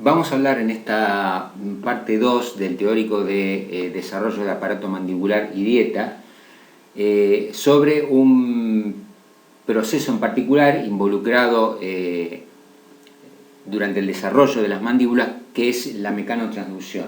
Vamos a hablar en esta parte 2 del teórico de desarrollo del aparato mandibular y dieta sobre un proceso en particular involucrado durante el desarrollo de las mandíbulas, que es la mecanotransducción.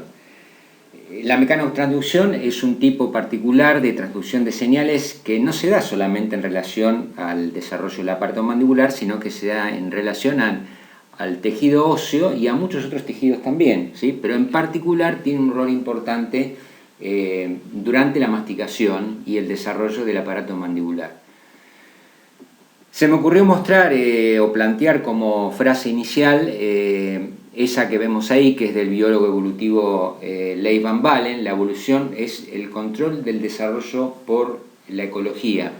La mecanotransducción es un tipo particular de transducción de señales que no se da solamente en relación al desarrollo del aparato mandibular, sino que se da en relación al tejido óseo y a muchos otros tejidos también, ¿sí? Pero en particular tiene un rol importante durante la masticación y el desarrollo del aparato mandibular. Se me ocurrió mostrar o plantear como frase inicial esa que vemos ahí, que es del biólogo evolutivo Leigh Van Valen: la evolución es el control del desarrollo por la ecología.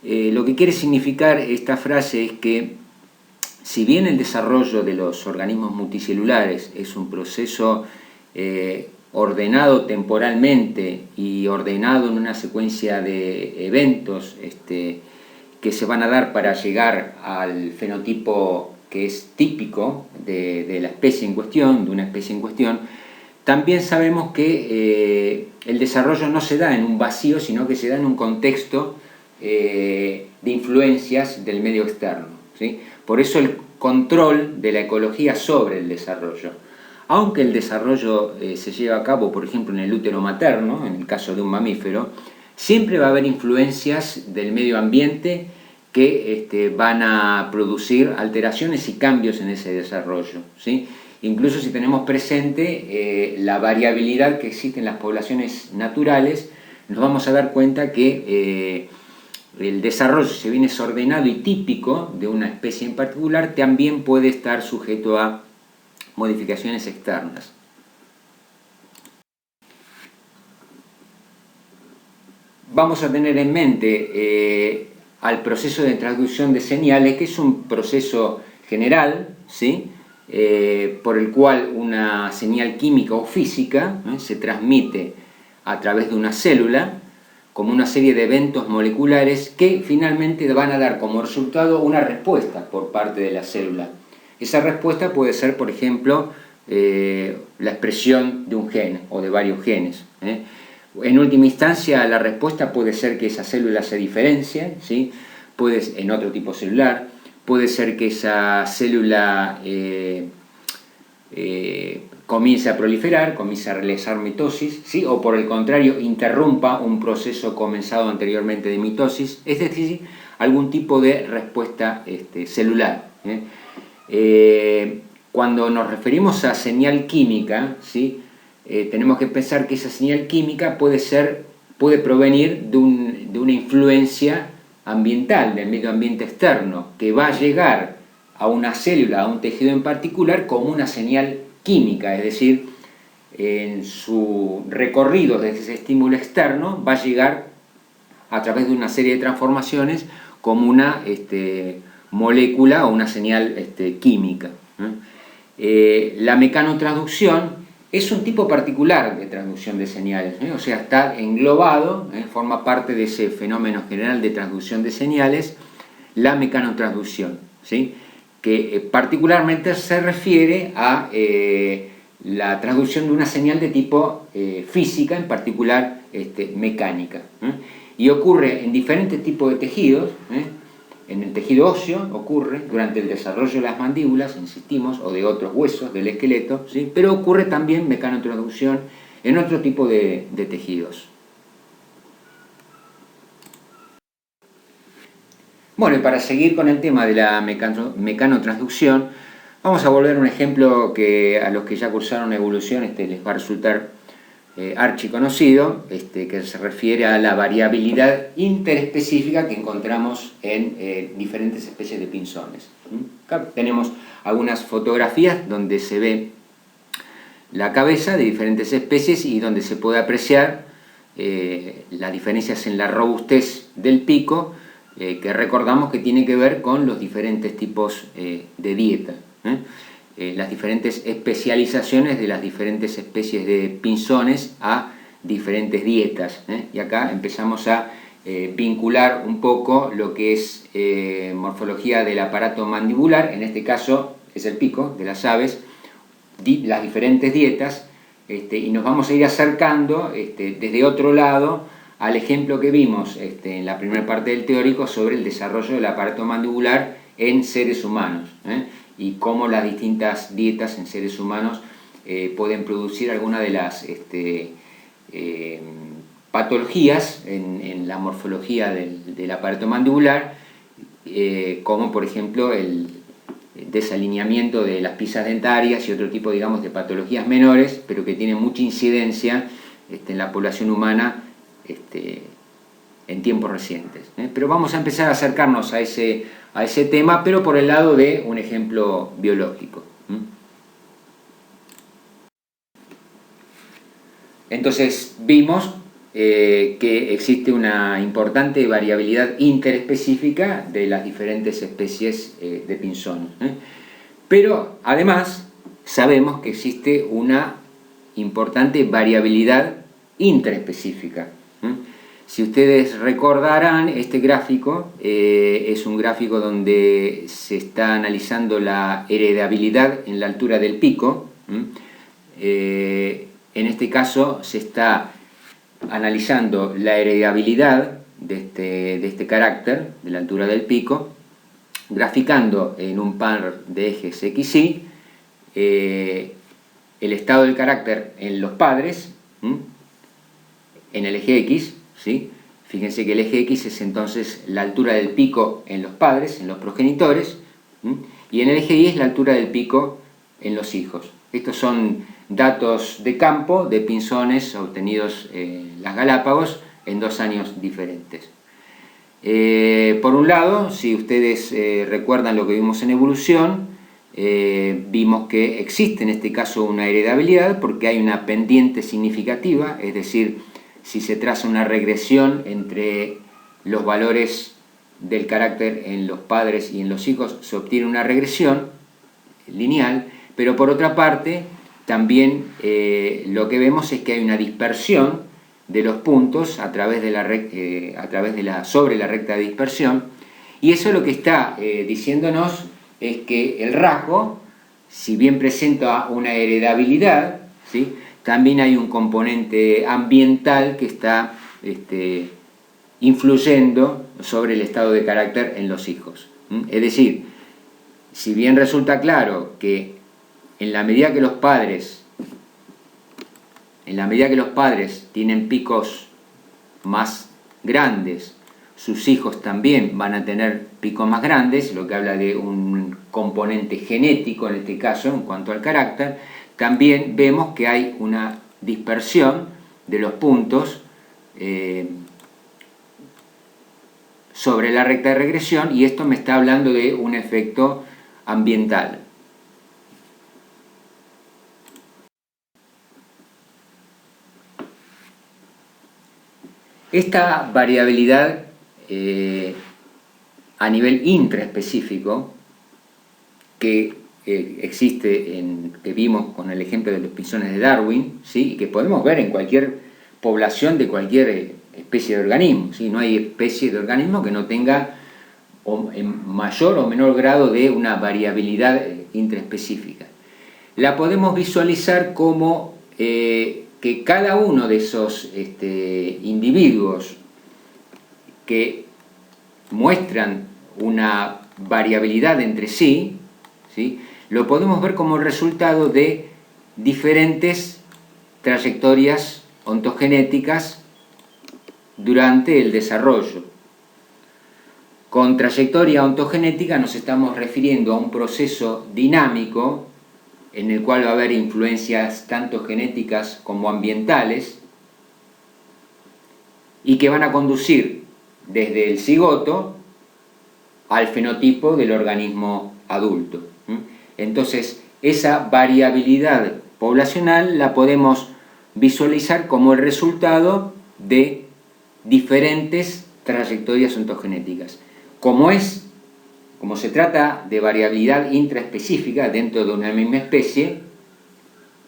Lo que quiere significar esta frase es que, si bien el desarrollo de los organismos multicelulares es un proceso ordenado temporalmente y ordenado en una secuencia de eventos que se van a dar para llegar al fenotipo que es típico de la especie en cuestión, de una especie en cuestión, también sabemos que el desarrollo no se da en un vacío, sino que se da en un contexto de influencias del medio externo, ¿sí? Por eso el control de la ecología sobre el desarrollo. Aunque el desarrollo se lleva a cabo, por ejemplo, en el útero materno, en el caso de un mamífero, siempre va a haber influencias del medio ambiente que van a producir alteraciones y cambios en ese desarrollo, ¿sí? Incluso si tenemos presente la variabilidad que existe en las poblaciones naturales, nos vamos a dar cuenta que el desarrollo, si bien es ordenado y típico de una especie en particular, también puede estar sujeto a modificaciones externas. Vamos a tener en mente al proceso de transducción de señales, que es un proceso general, ¿sí? Por el cual una señal química o física se transmite a través de una célula como una serie de eventos moleculares que finalmente van a dar como resultado una respuesta por parte de la célula. Esa respuesta puede ser, por ejemplo, la expresión de un gen o de varios genes. En última instancia, la respuesta puede ser que esa célula se diferencie, ¿sí? En otro tipo celular, puede ser que esa célula comience a proliferar, comience a realizar mitosis, ¿sí? O por el contrario, interrumpa un proceso comenzado anteriormente de mitosis, es decir, algún tipo de respuesta celular. Cuando nos referimos a señal química, ¿sí? Tenemos que pensar que esa señal química puede provenir de una influencia ambiental, del medio ambiente externo, que va a llegar a una célula, a un tejido en particular, como una señal química, es decir, en su recorrido desde ese estímulo externo va a llegar a través de una serie de transformaciones como una molécula o una señal química. La mecanotransducción es un tipo particular de transducción de señales, o sea, está englobado, forma parte de ese fenómeno general de transducción de señales, la mecanotransducción, ¿sí? Que particularmente se refiere a la transducción de una señal de tipo física, en particular mecánica. Y ocurre en diferentes tipos de tejidos. En el tejido óseo ocurre durante el desarrollo de las mandíbulas, insistimos, o de otros huesos del esqueleto, ¿sí? Pero ocurre también mecanotransducción en otro tipo de tejidos. Bueno, y para seguir con el tema de la mecanotransducción, vamos a volver a un ejemplo que a los que ya cursaron evolución les va a resultar archiconocido, que se refiere a la variabilidad interespecífica que encontramos en diferentes especies de pinzones. Acá tenemos algunas fotografías donde se ve la cabeza de diferentes especies y donde se puede apreciar las diferencias en la robustez del pico, que recordamos que tiene que ver con los diferentes tipos de dieta. Las diferentes especializaciones de las diferentes especies de pinzones a diferentes dietas. Y acá empezamos a vincular un poco lo que es morfología del aparato mandibular, en este caso es el pico de las aves, las diferentes dietas, y nos vamos a ir acercando desde otro lado al ejemplo que vimos en la primera parte del teórico sobre el desarrollo del aparato mandibular en seres humanos, y cómo las distintas dietas en seres humanos pueden producir alguna de las patologías en la morfología del aparato mandibular, como por ejemplo el desalineamiento de las piezas dentarias y otro tipo, digamos, de patologías menores, pero que tienen mucha incidencia en la población humana en tiempos recientes. Pero vamos a empezar a acercarnos a ese tema, pero por el lado de un ejemplo biológico. Entonces vimos que existe una importante variabilidad interespecífica de las diferentes especies de pinzones. Pero además sabemos que existe una importante variabilidad intraespecífica. Si ustedes recordarán, este gráfico es un gráfico donde se está analizando la heredabilidad en la altura del pico. En este caso se está analizando la heredabilidad de este carácter, de la altura del pico, graficando en un par de ejes XY el estado del carácter en los padres, en el eje X, ¿sí? Fíjense que el eje X es entonces la altura del pico en los padres, en los progenitores, y en el eje Y es la altura del pico en los hijos. Estos son datos de campo de pinzones obtenidos en las Galápagos en 2 años diferentes. Por un lado, si ustedes recuerdan lo que vimos en evolución, vimos que existe en este caso una heredabilidad porque hay una pendiente significativa, es decir, si se traza una regresión entre los valores del carácter en los padres y en los hijos, se obtiene una regresión lineal, pero por otra parte, también lo que vemos es que hay una dispersión de los puntos sobre la recta de dispersión, y eso lo que está diciéndonos es que el rasgo, si bien presenta una heredabilidad, ¿sí?, también hay un componente ambiental que está influyendo sobre el estado de carácter en los hijos. Es decir, si bien resulta claro que en la medida que los padres tienen picos más grandes, sus hijos también van a tener picos más grandes, lo que habla de un componente genético en este caso en cuanto al carácter. También vemos que hay una dispersión de los puntos sobre la recta de regresión, y esto me está hablando de un efecto ambiental. Esta variabilidad a nivel intraespecífico que existe, que vimos con el ejemplo de los pinzones de Darwin, ¿sí?, y que podemos ver en cualquier población de cualquier especie de organismo, ¿sí? No hay especie de organismo que no tenga en mayor o menor grado de una variabilidad intraespecífica. La podemos visualizar como que cada uno de esos individuos que muestran una variabilidad entre sí, ¿sí?, lo podemos ver como el resultado de diferentes trayectorias ontogenéticas durante el desarrollo. Con trayectoria ontogenética nos estamos refiriendo a un proceso dinámico en el cual va a haber influencias tanto genéticas como ambientales y que van a conducir desde el cigoto al fenotipo del organismo adulto. Entonces, esa variabilidad poblacional la podemos visualizar como el resultado de diferentes trayectorias ontogenéticas. Como se trata de variabilidad intraespecífica dentro de una misma especie,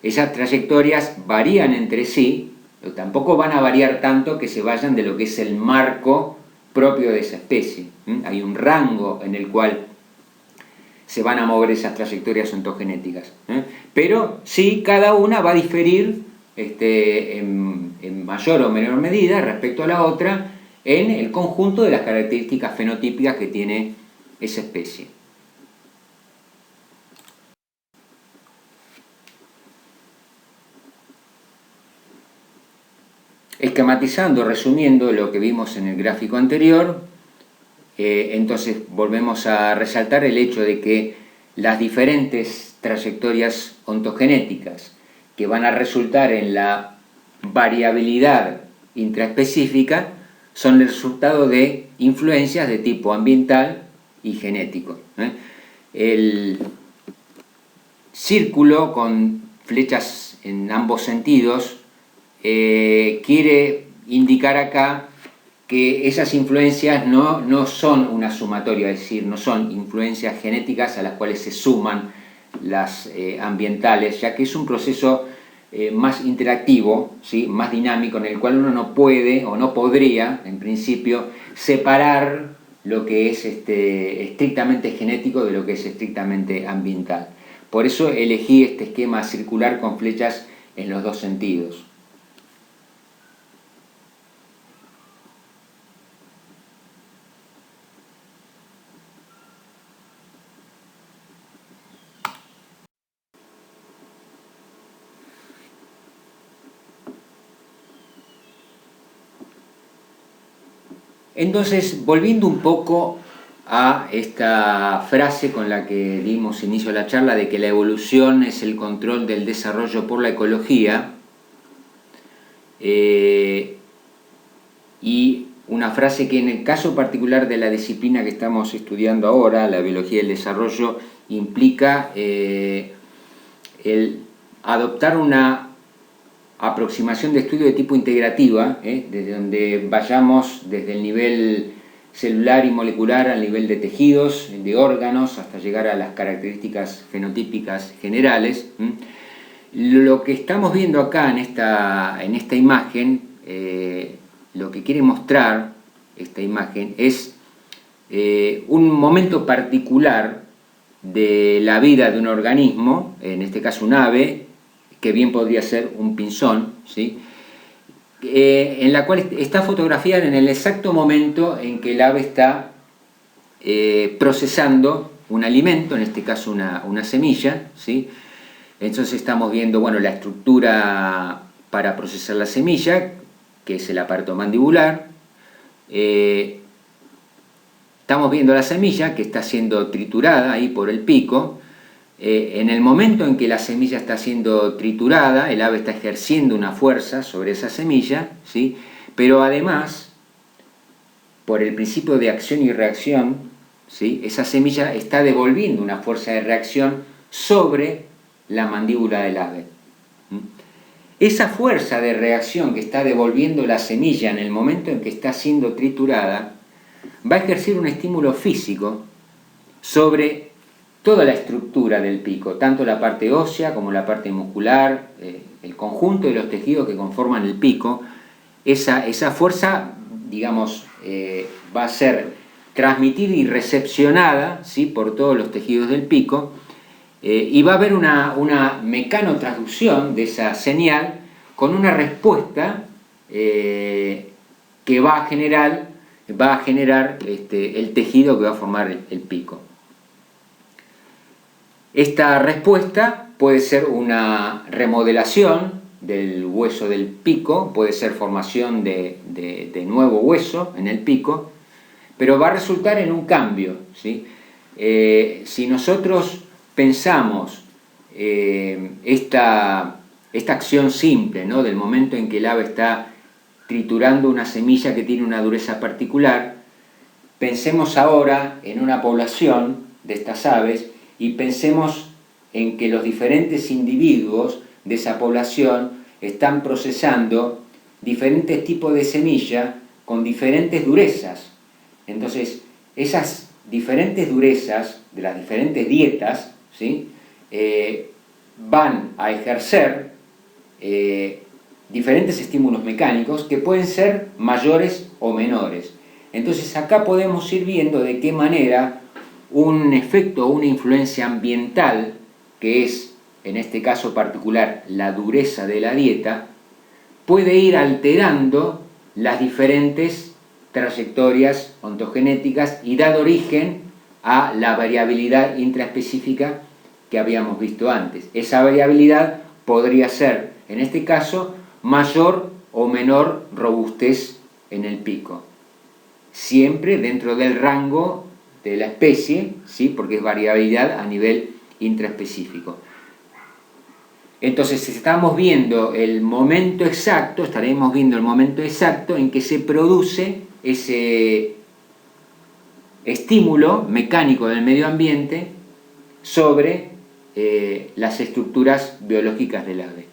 esas trayectorias varían entre sí, pero tampoco van a variar tanto que se vayan de lo que es el marco propio de esa especie. Hay un rango en el cual se van a mover esas trayectorias ontogenéticas. Pero sí, cada una va a diferir en mayor o menor medida respecto a la otra en el conjunto de las características fenotípicas que tiene esa especie. Esquematizando, resumiendo lo que vimos en el gráfico anterior, entonces volvemos a resaltar el hecho de que las diferentes trayectorias ontogenéticas que van a resultar en la variabilidad intraespecífica son el resultado de influencias de tipo ambiental y genético. El círculo con flechas en ambos sentidos quiere indicar acá que esas influencias no son una sumatoria, es decir, no son influencias genéticas a las cuales se suman las ambientales, ya que es un proceso más interactivo, ¿sí? Más dinámico, en el cual uno no puede o no podría, en principio, separar lo que es estrictamente genético de lo que es estrictamente ambiental. Por eso elegí este esquema circular con flechas en los dos sentidos. Entonces, volviendo un poco a esta frase con la que dimos inicio a la charla de que la evolución es el control del desarrollo por la ecología, y una frase que en el caso particular de la disciplina que estamos estudiando ahora, la biología del desarrollo, implica el adoptar una aproximación de estudio de tipo integrativa, desde donde vayamos desde el nivel celular y molecular al nivel de tejidos, de órganos, hasta llegar a las características fenotípicas generales. Lo que estamos viendo acá en esta imagen, lo que quiere mostrar esta imagen es un momento particular de la vida de un organismo, en este caso un ave, que bien podría ser un pinzón, ¿sí? En la cual está fotografiada en el exacto momento en que el ave está procesando un alimento, en este caso una semilla, ¿sí? Entonces estamos viendo, bueno, la estructura para procesar la semilla, que es el aparato mandibular. Estamos viendo la semilla que está siendo triturada ahí por el pico. En el momento en que la semilla está siendo triturada, el ave está ejerciendo una fuerza sobre esa semilla, ¿sí? Pero además, por el principio de acción y reacción, ¿sí? Esa semilla está devolviendo una fuerza de reacción sobre la mandíbula del ave. Esa fuerza de reacción que está devolviendo la semilla en el momento en que está siendo triturada va a ejercer un estímulo físico sobre toda la estructura del pico, tanto la parte ósea como la parte muscular, el conjunto de los tejidos que conforman el pico. Esa fuerza, digamos, va a ser transmitida y recepcionada, ¿sí? Por todos los tejidos del pico, y va a haber una mecanotransducción de esa señal con una respuesta que va a generar el tejido que va a formar el pico. Esta respuesta puede ser una remodelación del hueso del pico, puede ser formación de nuevo hueso en el pico, pero va a resultar en un cambio, ¿sí? Si nosotros pensamos esta acción simple, ¿no? Del momento en que el ave está triturando una semilla que tiene una dureza particular, pensemos ahora en una población de estas aves y pensemos en que los diferentes individuos de esa población están procesando diferentes tipos de semilla con diferentes durezas. Entonces, esas diferentes durezas de las diferentes dietas, ¿sí? Van a ejercer diferentes estímulos mecánicos que pueden ser mayores o menores. Entonces acá podemos ir viendo de qué manera un efecto o una influencia ambiental, que es, en este caso particular, la dureza de la dieta, puede ir alterando las diferentes trayectorias ontogenéticas y dar origen a la variabilidad intraespecífica que habíamos visto antes. Esa variabilidad podría ser, en este caso, mayor o menor robustez en el pico, siempre dentro del rango de la especie, ¿sí? Porque es variabilidad a nivel intraespecífico. Entonces, si estamos viendo el momento exacto, estaremos viendo el momento exacto en que se produce ese estímulo mecánico del medio ambiente sobre las estructuras biológicas del ave.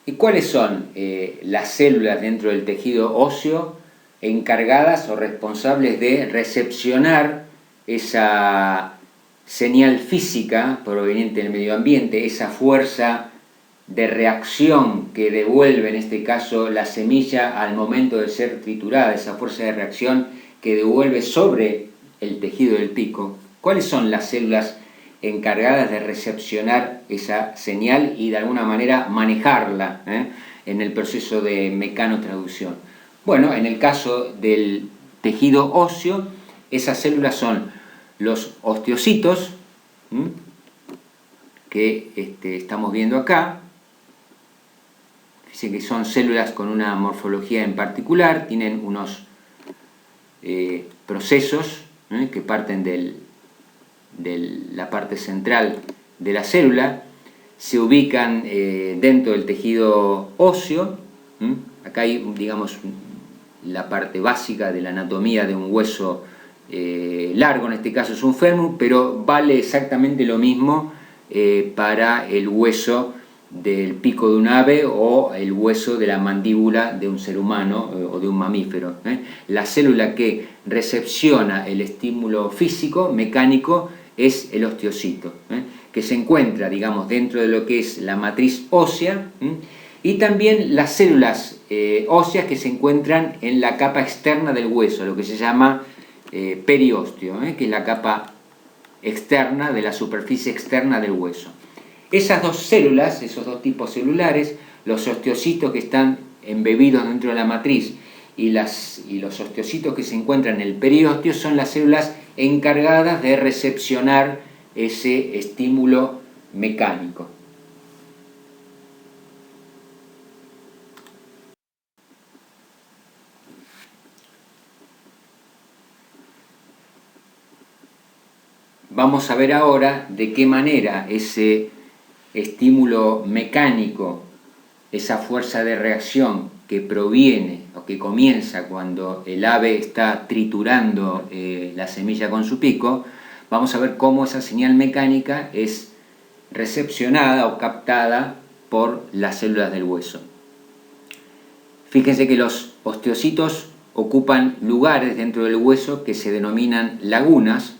¿Y cuáles son las células dentro del tejido óseo encargadas o responsables de recepcionar esa señal física proveniente del medio ambiente, esa fuerza de reacción que devuelve en este caso la semilla al momento de ser triturada, esa fuerza de reacción que devuelve sobre el tejido del pico? ¿Cuáles son las células encargadas de recepcionar esa señal y de alguna manera manejarla en el proceso de mecanotraducción? Bueno, en el caso del tejido óseo, esas células son los osteocitos, que estamos viendo acá. Fíjense que son células con una morfología en particular, tienen unos procesos que parten de la parte central de la célula, se ubican dentro del tejido óseo. Acá hay, digamos, la parte básica de la anatomía de un hueso largo, en este caso es un fémur, pero vale exactamente lo mismo para el hueso del pico de un ave o el hueso de la mandíbula de un ser humano o de un mamífero. La célula que recepciona el estímulo físico, mecánico, es el osteocito, que se encuentra, digamos, dentro de lo que es la matriz ósea, y también las células óseas que se encuentran en la capa externa del hueso, lo que se llama periósteo, que es la capa externa de la superficie externa del hueso. Esas dos células, esos dos tipos celulares, los osteocitos que están embebidos dentro de la matriz y los osteocitos que se encuentran en el periósteo, son las células encargadas de recepcionar ese estímulo mecánico. Vamos a ver ahora de qué manera ese estímulo mecánico, esa fuerza de reacción que proviene o que comienza cuando el ave está triturando la semilla con su pico, vamos a ver cómo esa señal mecánica es recepcionada o captada por las células del hueso. Fíjense que los osteocitos ocupan lugares dentro del hueso que se denominan lagunas,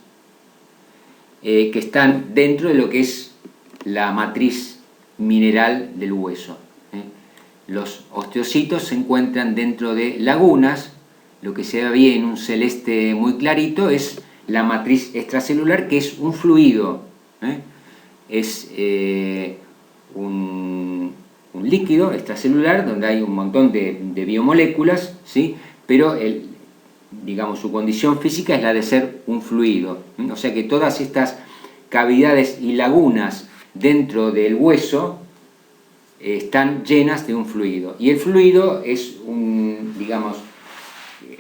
que están dentro de lo que es la matriz mineral del hueso. Los osteocitos se encuentran dentro de lagunas. Lo que se ve ahí en un celeste muy clarito es la matriz extracelular, que es un fluido, es un líquido extracelular donde hay un montón de biomoléculas, ¿sí? Pero digamos, su condición física es la de ser un fluido. O sea que todas estas cavidades y lagunas dentro del hueso están llenas de un fluido. Y el fluido es digamos,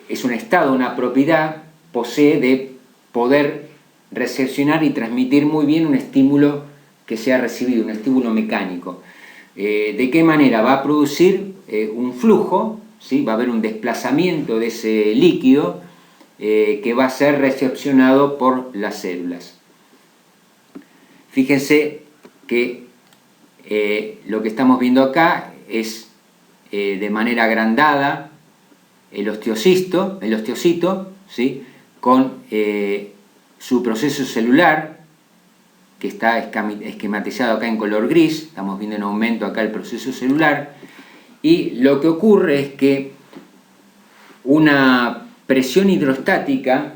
es un estado, una propiedad, posee de poder recepcionar y transmitir muy bien un estímulo que se ha recibido, un estímulo mecánico. ¿De qué manera? Va a producir un flujo, ¿sí? Va a haber un desplazamiento de ese líquido que va a ser recepcionado por las células. Fíjense que lo que estamos viendo acá es de manera agrandada el osteocito, ¿sí? Con su proceso celular, que está esquematizado acá en color gris. Estamos viendo en aumento acá el proceso celular, y lo que ocurre es que una presión hidrostática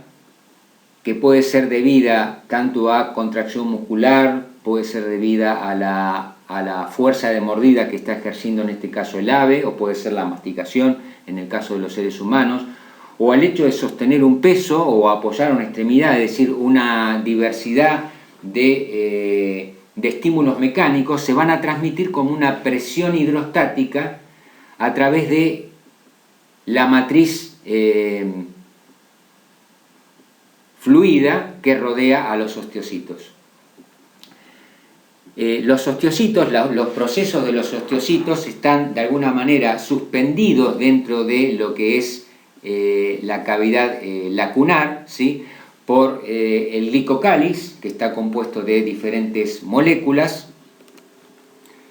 que puede ser debida tanto a contracción muscular, puede ser debida a la fuerza de mordida que está ejerciendo en este caso el ave, o puede ser la masticación en el caso de los seres humanos, o al hecho de sostener un peso o apoyar una extremidad, es decir, una diversidad de estímulos mecánicos se van a transmitir como una presión hidrostática a través de la matriz fluida que rodea a los osteocitos. Los osteocitos, los procesos de los osteocitos están de alguna manera suspendidos dentro de lo que es la cavidad lacunar, ¿sí? Por el glicocáliz, que está compuesto de diferentes moléculas.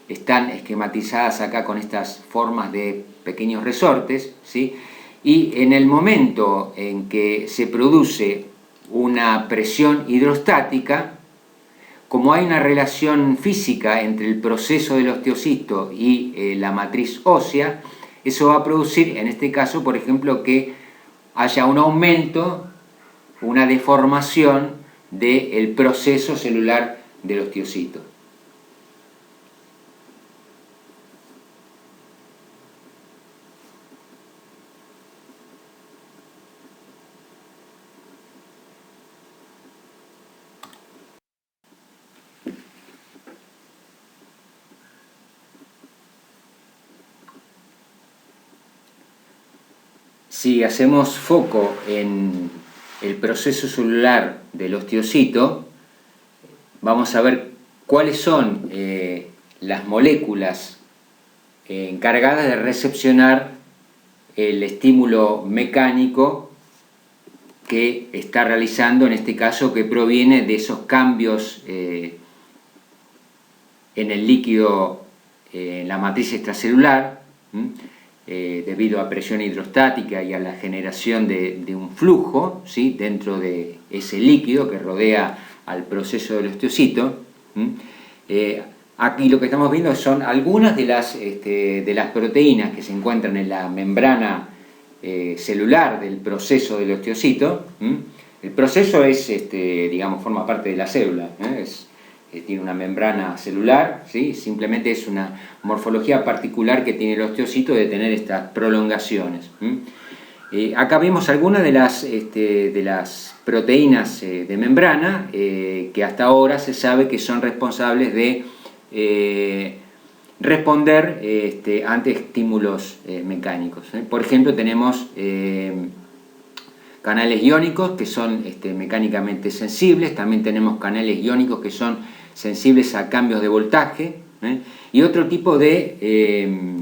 Están esquematizadas acá con estas formas de pequeños resortes, ¿sí? Y en el momento en que se produce una presión hidrostática, como hay una relación física entre el proceso del osteocito y la matriz ósea, eso va a producir, en este caso, por ejemplo, que haya un aumento, una deformación del proceso celular del osteocito. Si hacemos foco en el proceso celular del osteocito, vamos a ver cuáles son las moléculas encargadas de recepcionar el estímulo mecánico que está realizando, en este caso, que proviene de esos cambios en el líquido, en la matriz extracelular, debido a presión hidrostática y a la generación de un flujo, ¿sí? Dentro de ese líquido que rodea al proceso del osteocito. Aquí lo que estamos viendo son algunas de las proteínas que se encuentran en la membrana celular del proceso del osteocito. El proceso es, digamos, forma parte de la célula, tiene una membrana celular, ¿sí? Simplemente es una morfología particular que tiene el osteocito de tener estas prolongaciones. Acá vemos algunas de las proteínas de membrana que hasta ahora se sabe que son responsables de responder ante estímulos mecánicos. Por ejemplo, tenemos canales iónicos que son mecánicamente sensibles, también tenemos canales iónicos que son sensibles a cambios de voltaje, y otro tipo de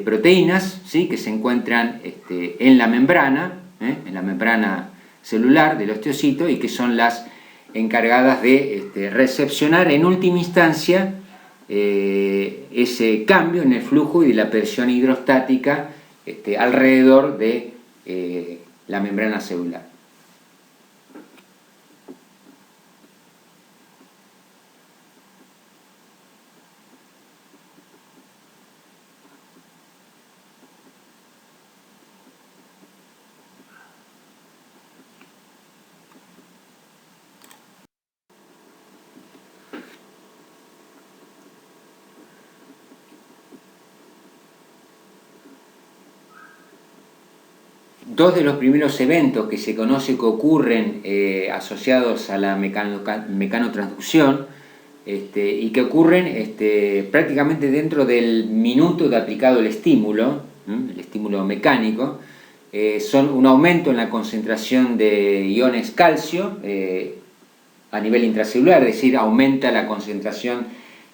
proteínas, ¿sí? Que se encuentran en la membrana celular del osteocito y que son las encargadas de recepcionar en última instancia ese cambio en el flujo y de la presión hidrostática alrededor de la membrana celular. Dos de los primeros eventos que se conoce que ocurren asociados a la mecanotransducción y que ocurren prácticamente dentro del minuto de aplicado el estímulo mecánico, son un aumento en la concentración de iones calcio a nivel intracelular, es decir, aumenta la concentración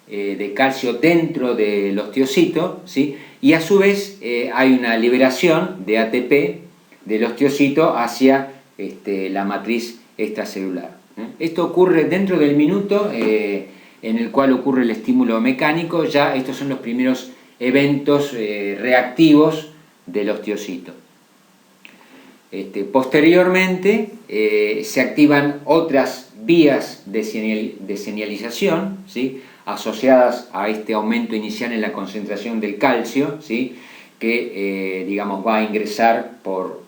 de calcio dentro del osteocito, ¿sí? Y a su vez hay una liberación de ATP del osteocito hacia la matriz extracelular. Esto ocurre dentro del minuto en el cual ocurre el estímulo mecánico. Ya estos son los primeros eventos reactivos del osteocito. Posteriormente se activan otras vías de señalización, ¿sí? Asociadas a este aumento inicial en la concentración del calcio, ¿sí? que digamos, va a ingresar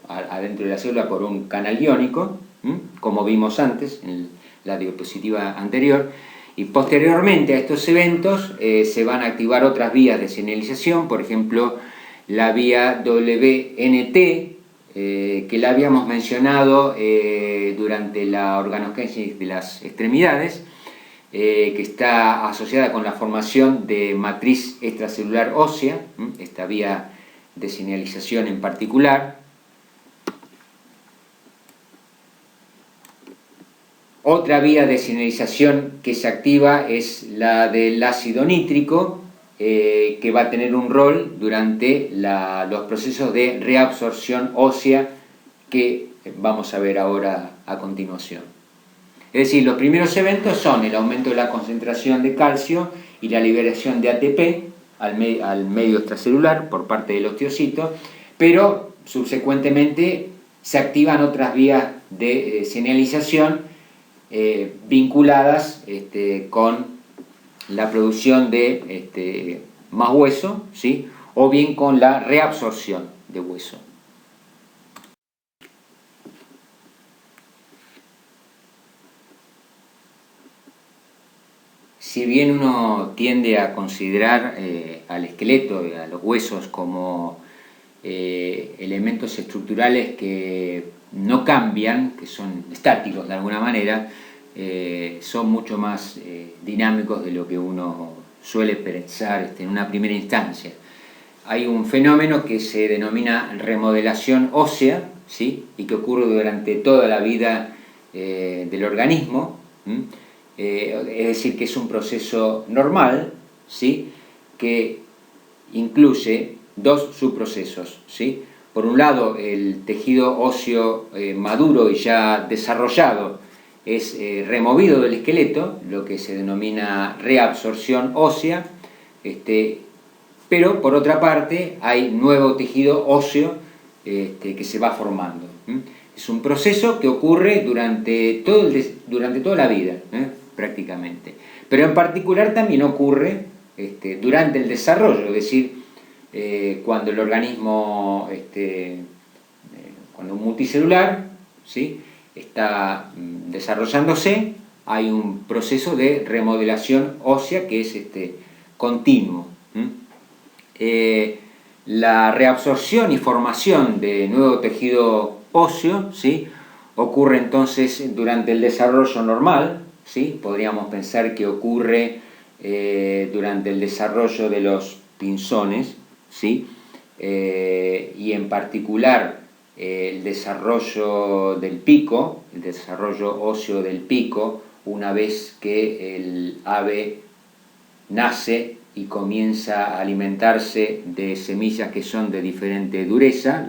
adentro de la célula por un canal iónico, como vimos antes en la diapositiva anterior, y posteriormente a estos eventos se van a activar otras vías de señalización, por ejemplo la vía WNT, que la habíamos mencionado durante la organogénesis de las extremidades, que está asociada con la formación de matriz extracelular ósea, esta vía de señalización en particular. Otra vía de señalización que se activa es la del ácido nítrico, que va a tener un rol durante los procesos de reabsorción ósea que vamos a ver ahora a continuación. Es decir, los primeros eventos son el aumento de la concentración de calcio y la liberación de ATP al medio extracelular por parte del osteocito, pero subsecuentemente se activan otras vías de señalización vinculadas con la producción de más hueso, ¿sí? O bien con la reabsorción de hueso. Si bien uno tiende a considerar al esqueleto y a los huesos como elementos estructurales que no cambian, que son estáticos de alguna manera, son mucho más dinámicos de lo que uno suele pensar en una primera instancia. Hay un fenómeno que se denomina remodelación ósea, ¿sí? Y que ocurre durante toda la vida del organismo, es decir, que es un proceso normal, ¿sí? Que incluye dos subprocesos, ¿sí? Por un lado, el tejido óseo maduro y ya desarrollado es removido del esqueleto, lo que se denomina reabsorción ósea, pero por otra parte hay nuevo tejido óseo que se va formando. Es un proceso que ocurre durante toda la vida, prácticamente. Pero en particular también ocurre durante el desarrollo, es decir, cuando el organismo, cuando un multicelular, ¿sí? Está desarrollándose, hay un proceso de remodelación ósea que es continuo. La reabsorción y formación de nuevo tejido óseo, ¿sí? Ocurre entonces durante el desarrollo normal, ¿sí? Podríamos pensar que ocurre durante el desarrollo de los pinzones, ¿sí? Y en particular el desarrollo del pico, el desarrollo óseo del pico, una vez que el ave nace y comienza a alimentarse de semillas que son de diferente dureza,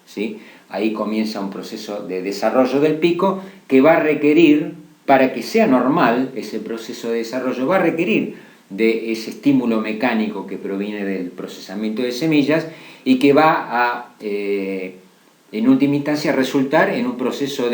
¿sí? Ahí comienza un proceso de desarrollo del pico que va a requerir, para que sea normal ese proceso de desarrollo, va a requerir de ese estímulo mecánico que proviene del procesamiento de semillas y que va a, en última instancia, resultar en un proceso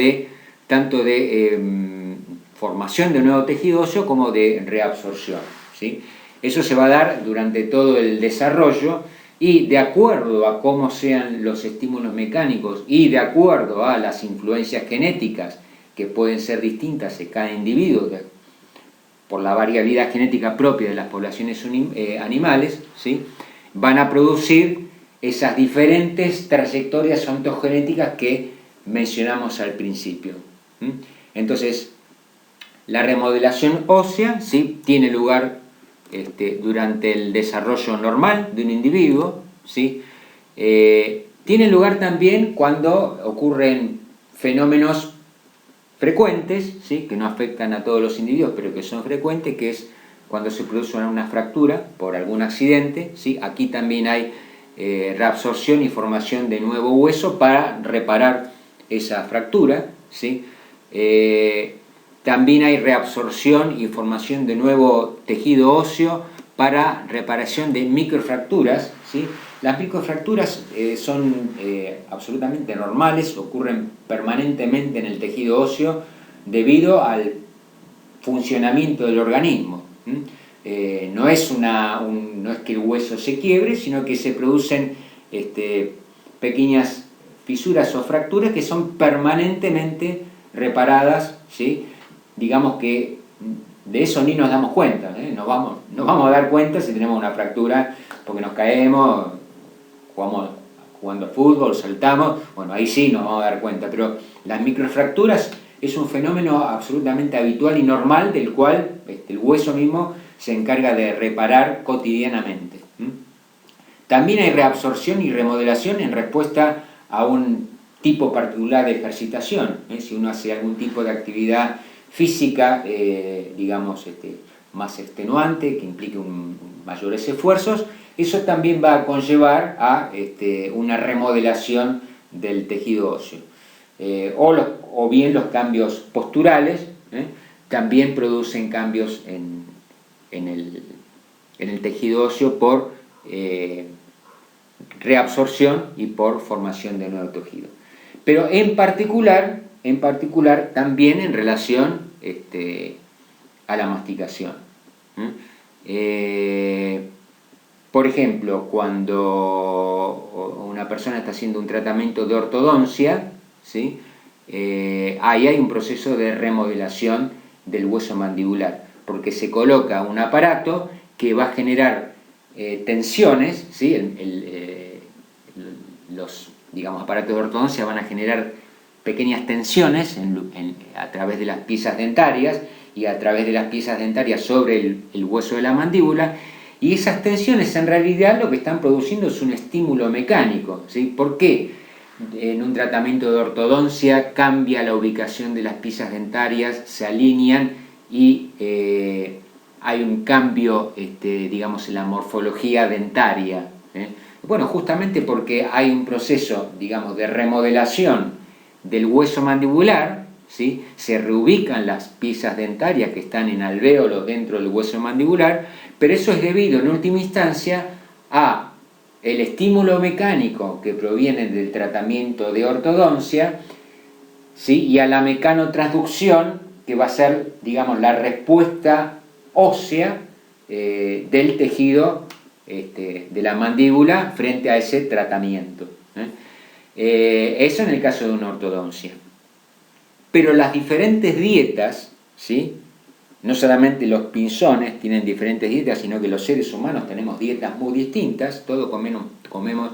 tanto de formación de nuevo tejido óseo como de reabsorción, ¿sí? Eso se va a dar durante todo el desarrollo y de acuerdo a cómo sean los estímulos mecánicos y de acuerdo a las influencias genéticas que pueden ser distintas en cada individuo por la variabilidad genética propia de las poblaciones animales, ¿sí? Van a producir esas diferentes trayectorias ontogenéticas que mencionamos al principio. Entonces, la remodelación ósea, ¿sí? Tiene lugar durante el desarrollo normal de un individuo, ¿sí? Tiene lugar también cuando ocurren fenómenos frecuentes, ¿sí? Que no afectan a todos los individuos, pero que son frecuentes, que es cuando se produce una fractura por algún accidente, ¿sí? Aquí también hay reabsorción y formación de nuevo hueso para reparar esa fractura, ¿sí? También hay reabsorción y formación de nuevo tejido óseo para reparación de microfracturas, ¿sí? Las microfracturas son absolutamente normales, ocurren permanentemente en el tejido óseo debido al funcionamiento del organismo. No es que el hueso se quiebre, sino que se producen pequeñas fisuras o fracturas que son permanentemente reparadas, ¿sí? Digamos que de eso ni nos damos cuenta, ¿eh? Nos vamos a dar cuenta si tenemos una fractura porque nos caemos, jugando al fútbol, saltamos, bueno, ahí sí nos vamos a dar cuenta, pero las microfracturas es un fenómeno absolutamente habitual y normal del cual el hueso mismo se encarga de reparar cotidianamente. También hay reabsorción y remodelación en respuesta a un tipo particular de ejercitación. Si uno hace algún tipo de actividad física, digamos, más extenuante, que implique mayores esfuerzos, eso también va a conllevar a una remodelación del tejido óseo. O bien los cambios posturales también producen cambios en el tejido óseo por reabsorción y por formación de nuevo tejido. Pero en particular también en relación a la masticación. Por ejemplo, cuando una persona está haciendo un tratamiento de ortodoncia, ¿sí? Ahí hay un proceso de remodelación del hueso mandibular, porque se coloca un aparato que va a generar tensiones, ¿sí? Los, digamos, aparatos de ortodoncia van a generar pequeñas tensiones a través de las piezas dentarias y a través de las piezas dentarias sobre el hueso de la mandíbula, y esas tensiones en realidad lo que están produciendo es un estímulo mecánico, ¿sí? ¿Por qué en un tratamiento de ortodoncia cambia la ubicación de las piezas dentarias, se alinean y hay un cambio, digamos, en la morfología dentaria? Bueno, justamente porque hay un proceso, digamos, de remodelación del hueso mandibular, ¿sí? Se reubican las piezas dentarias que están en alvéolos dentro del hueso mandibular, pero eso es debido en última instancia a el estímulo mecánico que proviene del tratamiento de ortodoncia, ¿sí? Y a la mecanotransducción que va a ser, digamos, la respuesta ósea del tejido de la mandíbula frente a ese tratamiento. Eso en el caso de una ortodoncia. Pero las diferentes dietas, ¿sí? No solamente los pinzones tienen diferentes dietas, sino que los seres humanos tenemos dietas muy distintas, todos comemos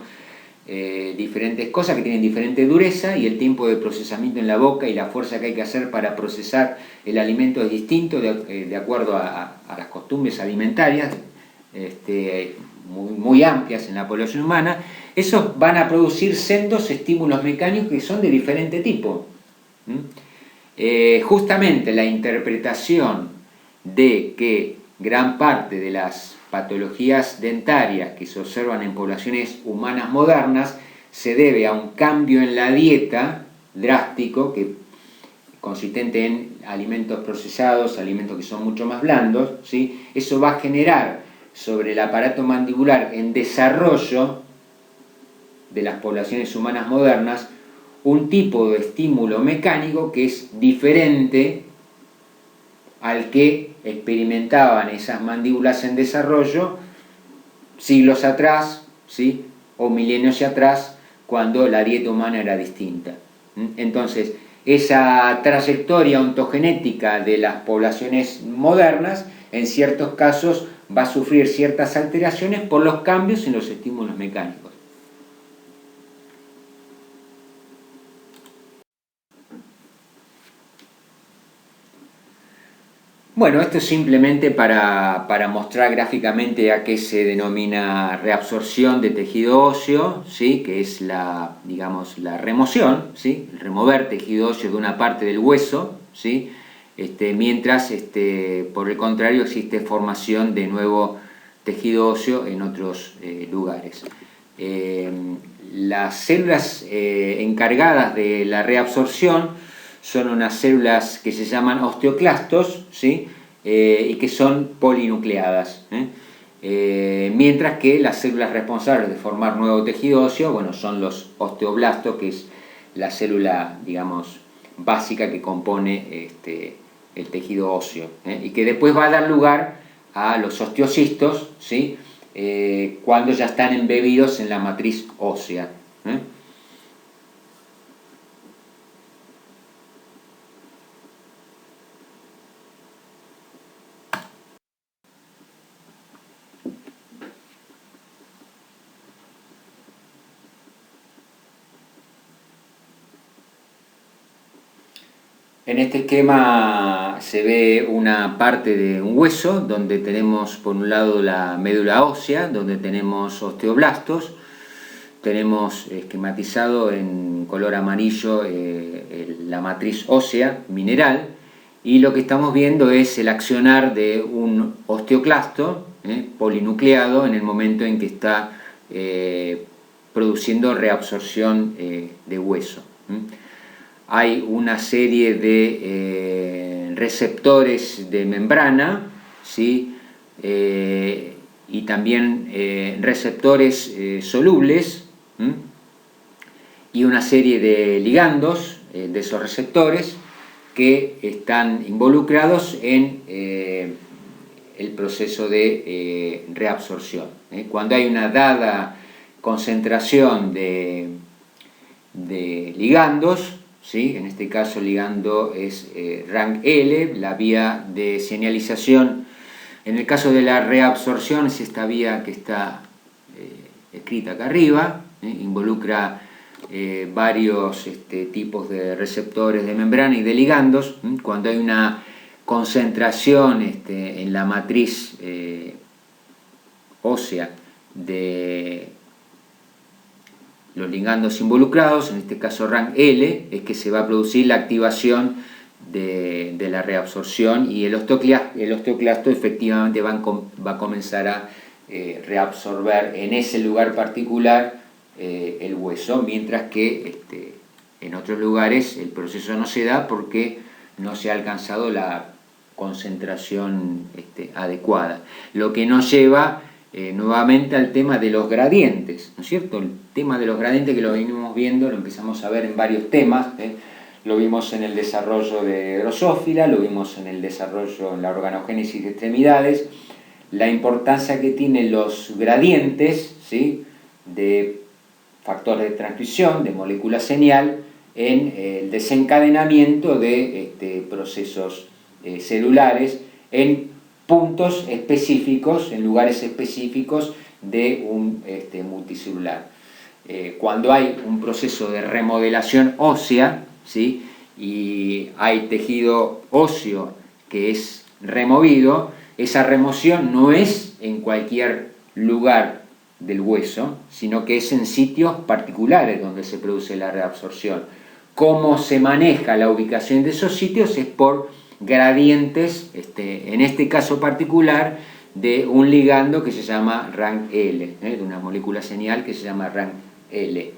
diferentes cosas que tienen diferente dureza, y el tiempo de procesamiento en la boca y la fuerza que hay que hacer para procesar el alimento es distinto de acuerdo a las costumbres alimentarias muy amplias en la población humana. Esos van a producir sendos estímulos mecánicos que son de diferente tipo. Justamente la interpretación de que gran parte de las patologías dentarias que se observan en poblaciones humanas modernas se debe a un cambio en la dieta drástico, consistente en alimentos procesados, alimentos que son mucho más blandos, ¿sí? Eso va a generar sobre el aparato mandibular en desarrollo de las poblaciones humanas modernas un tipo de estímulo mecánico que es diferente al que experimentaban esas mandíbulas en desarrollo siglos atrás, ¿sí? O milenios atrás, cuando la dieta humana era distinta. Entonces, esa trayectoria ontogenética de las poblaciones modernas, en ciertos casos, va a sufrir ciertas alteraciones por los cambios en los estímulos mecánicos. Bueno, esto es simplemente para mostrar gráficamente a qué se denomina reabsorción de tejido óseo, ¿sí? Que es digamos, la remoción, ¿sí? El remover tejido óseo de una parte del hueso, ¿sí? Mientras, por el contrario, existe formación de nuevo tejido óseo en otros lugares. Las células encargadas de la reabsorción son unas células que se llaman osteoclastos, ¿sí? Y que son polinucleadas. Mientras que las células responsables de formar nuevo tejido óseo, bueno, son los osteoblastos, que es la célula, digamos, básica que compone el tejido óseo, y que después va a dar lugar a los osteocistos, ¿sí? cuando ya están embebidos en la matriz ósea. En este esquema se ve una parte de un hueso donde tenemos por un lado la médula ósea, donde tenemos osteoblastos, tenemos esquematizado en color amarillo la matriz ósea mineral, y lo que estamos viendo es el accionar de un osteoclasto polinucleado en el momento en que está produciendo reabsorción de hueso. Hay una serie de receptores de membrana, ¿sí? Y también receptores solubles, y una serie de ligandos de esos receptores que están involucrados en el proceso de reabsorción. Cuando hay una dada concentración de ligandos, ¿sí? En este caso el ligando es rank L, la vía de señalización. En el caso de la reabsorción es esta vía que está escrita acá arriba, involucra varios tipos de receptores de membrana y de ligandos. Cuando hay una concentración en la matriz ósea de los ligandos involucrados, en este caso rank L, es que se va a producir la activación de la reabsorción, y el osteoclasto efectivamente va a comenzar a reabsorber en ese lugar particular el hueso, mientras que en otros lugares el proceso no se da porque no se ha alcanzado la concentración adecuada, lo que nos lleva nuevamente al tema de los gradientes, ¿no es cierto? El tema de los gradientes, que lo venimos viendo, lo empezamos a ver en varios temas, lo vimos en el desarrollo de Drosophila, lo vimos en el desarrollo en la organogénesis de extremidades, la importancia que tienen los gradientes, ¿sí? De factores de transcripción, de molécula señal, en el desencadenamiento de procesos celulares en puntos específicos, en lugares específicos de un multicelular. Cuando hay un proceso de remodelación ósea, ¿sí? Y hay tejido óseo que es removido, esa remoción no es en cualquier lugar del hueso, sino que es en sitios particulares donde se produce la reabsorción. Cómo se maneja la ubicación de esos sitios es por gradientes, en este caso particular, de un ligando que se llama rank L, de una molécula señal que se llama rank L.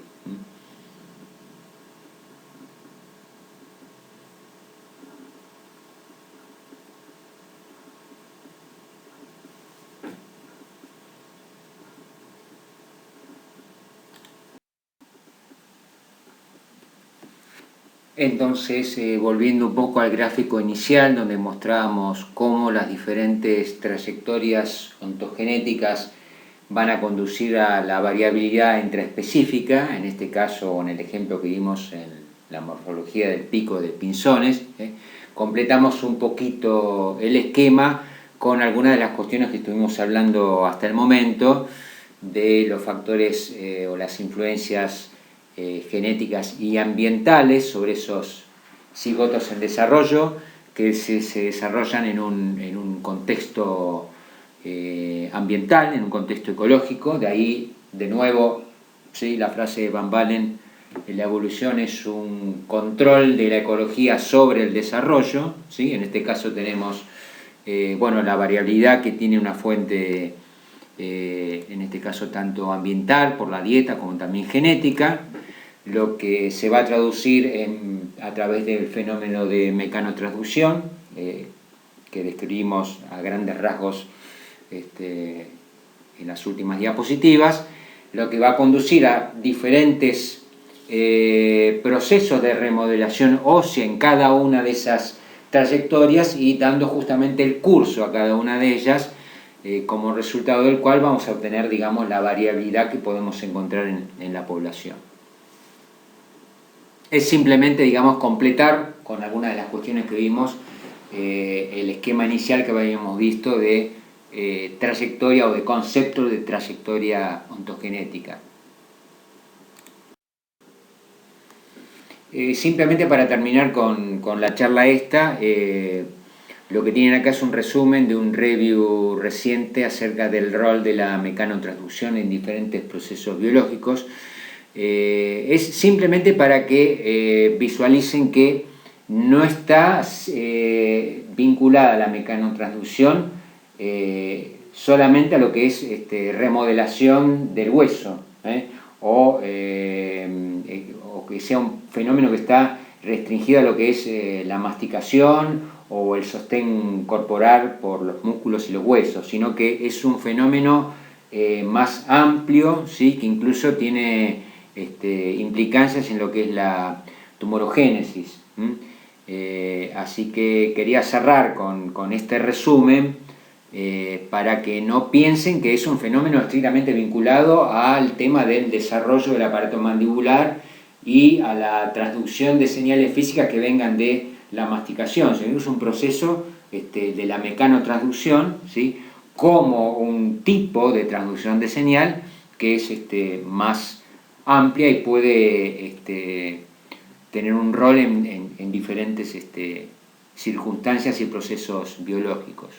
Entonces, volviendo un poco al gráfico inicial, donde mostrábamos cómo las diferentes trayectorias ontogenéticas van a conducir a la variabilidad intraespecífica, en este caso, en el ejemplo que vimos en la morfología del pico de pinzones, completamos un poquito el esquema con algunas de las cuestiones que estuvimos hablando hasta el momento, de los factores o las influencias genéticas y ambientales sobre esos cigotos en desarrollo que se desarrollan en un contexto ambiental, en un contexto ecológico. De ahí, de nuevo, ¿sí? La frase de Van Balen: la evolución es un control de la ecología sobre el desarrollo, ¿sí? En este caso tenemos la variabilidad que tiene una fuente, en este caso tanto ambiental, por la dieta, como también genética, lo que se va a traducir a través del fenómeno de mecanotransducción, que describimos a grandes rasgos en las últimas diapositivas, lo que va a conducir a diferentes procesos de remodelación ósea en cada una de esas trayectorias, y dando justamente el curso a cada una de ellas como resultado del cual vamos a obtener, digamos, la variabilidad que podemos encontrar en la población. Es simplemente, digamos, completar con algunas de las cuestiones que vimos el esquema inicial que habíamos visto de trayectoria o de concepto de trayectoria ontogenética. Simplemente para terminar con la charla esta, lo que tienen acá es un resumen de un review reciente acerca del rol de la mecanotransducción en diferentes procesos biológicos. Es simplemente para que visualicen que no está vinculada la mecanotransducción solamente a lo que es remodelación del hueso, o que sea un fenómeno que está restringido a lo que es la masticación o el sostén corporal por los músculos y los huesos, sino que es un fenómeno más amplio, ¿sí? Que incluso tiene implicancias en lo que es la tumorogénesis. Así que quería cerrar con este resumen para que no piensen que es un fenómeno estrictamente vinculado al tema del desarrollo del aparato mandibular y a la transducción de señales físicas que vengan de la masticación. Es un proceso de la mecanotransducción, ¿sí? Como un tipo de transducción de señal que es más amplia y puede tener un rol en diferentes circunstancias y procesos biológicos.